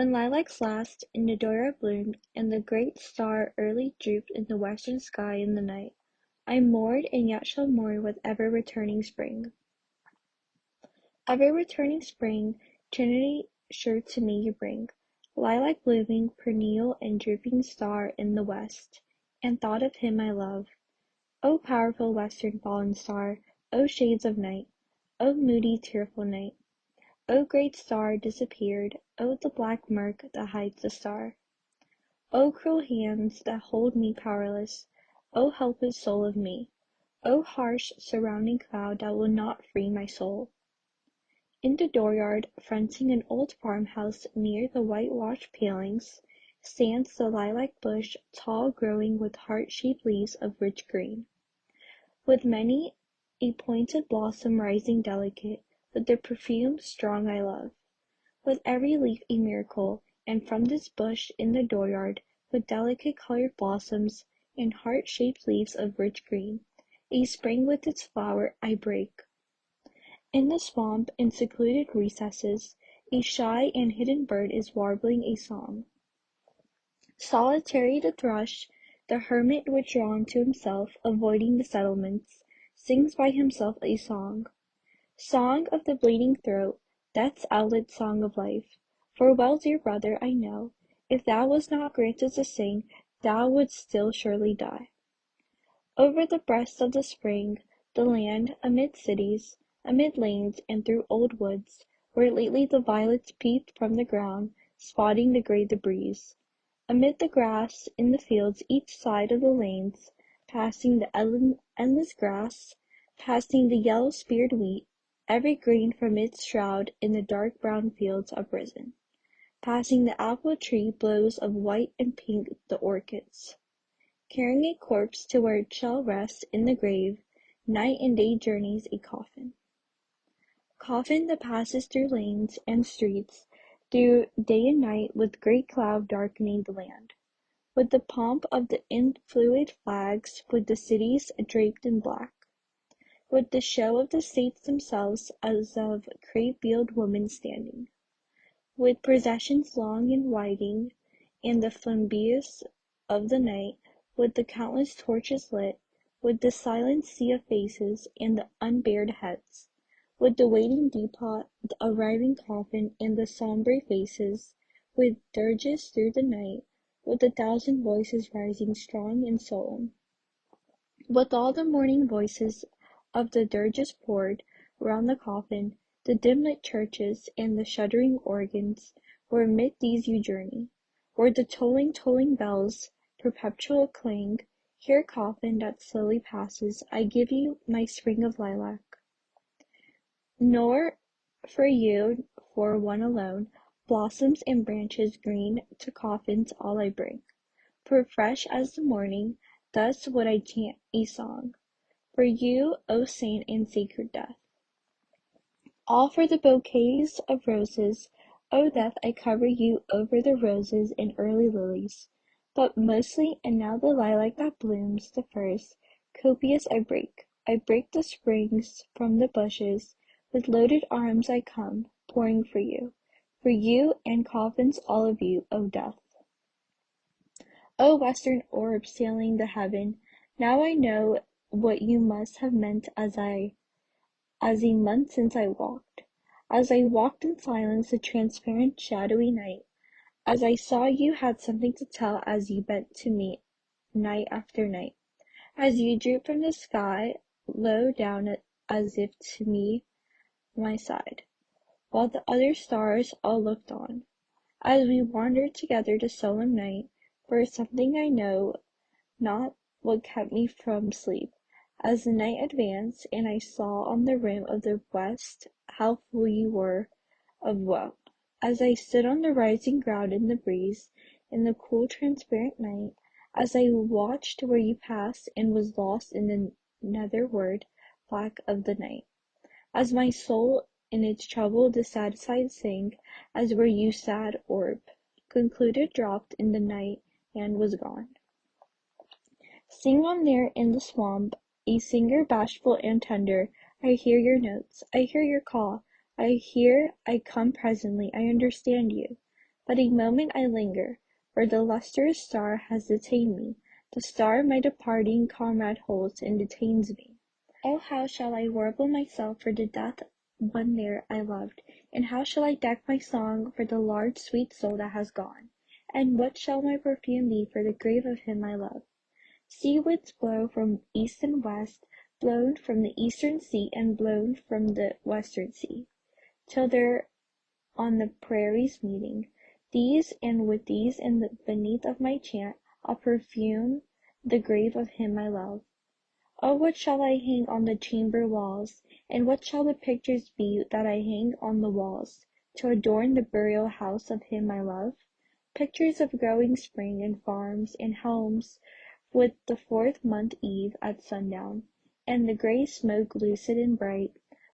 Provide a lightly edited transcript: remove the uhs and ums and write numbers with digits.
When lilacs last in the dooryard bloomed, and the great star early drooped in the western sky in the night, I mourned and yet shall mourn with ever-returning spring. Ever-returning spring, Trinity sure to me you bring, lilac blooming, perennial and drooping star in the west, and thought of him I love. O powerful western fallen star, O shades of night, O moody tearful night, O great star disappeared, O the black murk that hides the star. O cruel hands that hold me powerless, O helpless soul of me, O harsh surrounding cloud that will not free my soul. In the dooryard, fronting an old farmhouse near the whitewashed palings, stands the lilac bush, tall, growing with heart-shaped leaves of rich green, with many a pointed blossom rising delicate, with the perfume strong I love. With every leaf a miracle, and from this bush in the dooryard, with delicate colored blossoms and heart-shaped leaves of rich green, a spring with its flower I break. In the swamp, in secluded recesses, a shy and hidden bird is warbling a song. Solitary the thrush, the hermit withdrawn to himself, avoiding the settlements, sings by himself a song. Song of the bleeding throat, death's outlet, song of life. For well, dear brother, I know, if thou wast not granted to sing, thou wouldst still surely die. Over the breast of the spring, the land, amid cities, amid lanes, and through old woods, where lately the violets peeped from the ground, spotting the grey debris. Amid the grass, in the fields each side of the lanes, passing the endless grass, passing the yellow-speared wheat, every grain from its shroud in the dark brown fields uprisen, passing the apple tree blows of white and pink the orchids, carrying a corpse to where it shall rest in the grave, night and day journeys a coffin. Coffin that passes through lanes and streets, through day and night, with great cloud darkening the land, with the pomp of the enfluid flags, with the cities draped in black, with the show of the states themselves as of crape-veiled women standing, with processions long and winding, and the flambeaus of the night, with the countless torches lit, with the silent sea of faces and the unbared heads, with the waiting depot, the arriving coffin, and the sombre faces, with dirges through the night, with a thousand voices rising strong and solemn, with all the morning voices of the dirges poured round the coffin, the dim-lit churches, and the shuddering organs, where amid these you journey, where the tolling bells perpetual clang, here coffin that slowly passes, I give you my spring of lilac. Nor for you, for one alone, blossoms and branches green to coffins all I bring, for fresh as the morning, thus would I chant a song, for you, O saint and sacred death. All for the bouquets of roses, O death, I cover you over the roses and early lilies, but mostly, and now the lilac that blooms the first, copious I break the springs from the bushes, with loaded arms I come, pouring for you and coffins all of you, O death. O western orb sailing the heaven, now I know what you must have meant as a month since I walked. As I walked in silence the transparent shadowy night, as I saw you had something to tell as you bent to me night after night, as you drooped from the sky low down as if to me my side, while the other stars all looked on, as we wandered together the solemn night, for something I know not what kept me from sleep. As the night advanced, and I saw on the rim of the west how full you were of woe, as I stood on the rising ground in the breeze, in the cool transparent night, as I watched where you passed and was lost in the netherward black of the night, as my soul in its trouble dissatisfied sank, as were you sad orb, concluded dropped in the night and was gone. Sing on there in the swamp, a singer bashful and tender, I hear your notes, I hear your call, I come presently, I understand you, But a moment I linger, for the lustrous star has detained me, the star my departing comrade holds and detains me. Oh, how shall I warble myself for the death one there I loved, and how shall I deck my song for the large sweet soul that has gone? And what shall my perfume be for the grave of him I love? Sea winds blow from east and west, blown from the eastern sea and blown from the western sea, till they're on the prairies meeting. These and with these in the beneath of my chant, I'll perfume the grave of him I love. Oh, what shall I hang on the chamber walls, and what shall the pictures be that I hang on the walls, to adorn the burial house of him I love? Pictures of growing spring and farms and homes, with the 4th month eve at sundown, and the grey smoke lucid and bright,